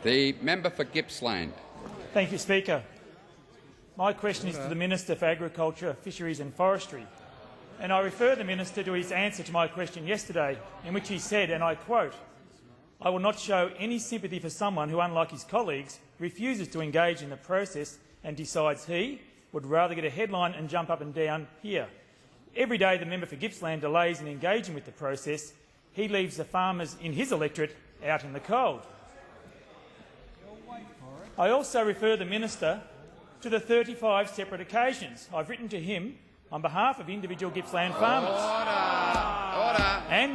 The member for Gippsland. Thank you, Speaker. My question is to the Minister for Agriculture, Fisheries and Forestry, and I refer the Minister to his answer to my question yesterday, in which he said, and I quote, "I will not show any sympathy for someone who, unlike his colleagues, refuses to engage in the process and decides he would rather get a headline and jump up and down here. Every day the member for Gippsland delays in engaging with the process, he leaves the farmers in his electorate out in the cold." I also refer the Minister to the 35 separate occasions I've written to him on behalf of individual Gippsland farmers. Order. And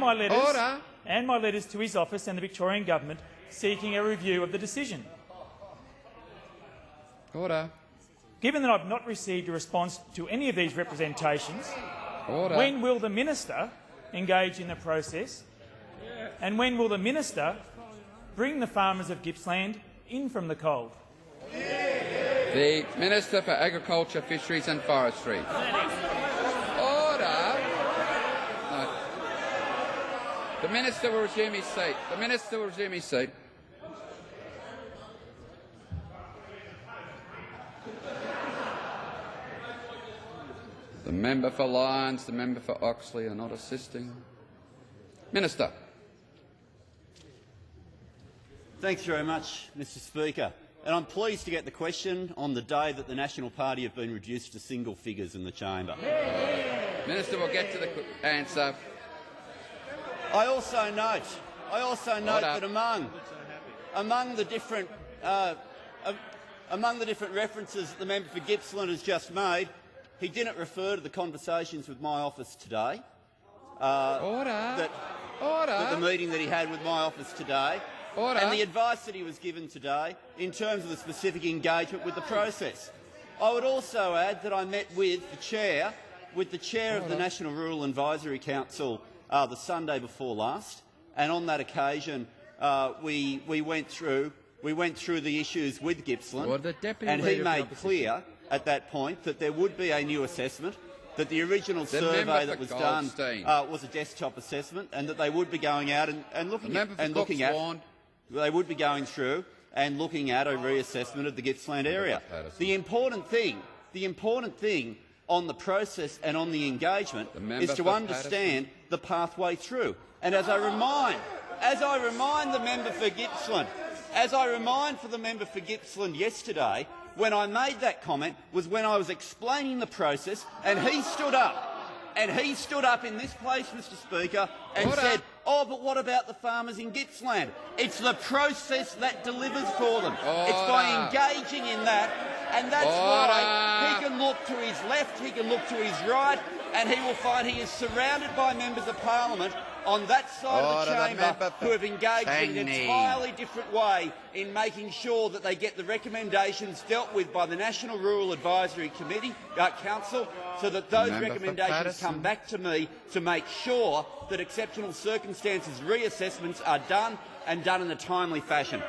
my letters to his office and the Victorian Government seeking a review of the decision. Order. Given that I've not received a response to any of these representations, Order. when will the Minister engage in the process, and when will the Minister bring the farmers of Gippsland in from the cold? The Minister for Agriculture, Fisheries and Forestry. Order. No. The Minister will resume his seat. The Minister will resume his seat. The member for Lyons, the member for Oxley are not assisting. Minister. Thanks very much, Mr Speaker. And I'm pleased to get the question on the day that the National Party have been reduced to single figures in the chamber. Minister will get to the answer. I also note that among the different references that the member for Gippsland has just made, he didn't refer to the conversations with my office today. That the meeting that he had with my office today. And the advice that he was given today in terms of the specific engagement with the process. I would also add that I met with the chair of the National Rural Advisory Council the Sunday before last, and on that occasion we went through the issues with Gippsland, and he made clear at that point that there would be a new assessment, that the original survey that was done was a desktop assessment, and that they would be going out and looking at. They would be going through and looking at a reassessment of the Gippsland area. The important thing on the process and on the engagement is to understand the pathway through. And as I remind the member for Gippsland, yesterday, when I made that comment was when I was explaining the process, and he stood up. And he stood up in this place, Mr Speaker, and said, "Oh, but what about the farmers in Gippsland? It's the process that delivers for them. It's by engaging in that, and that's why he can look to his left, he can look to his right, and he will find he is surrounded by members of parliament on that side of the chamber who have engaged in an entirely different way in making sure that they get the recommendations dealt with by the National Rural Advisory Council, so that those recommendations come back to me to make sure that exceptional circumstances reassessments are done, and done in a timely fashion."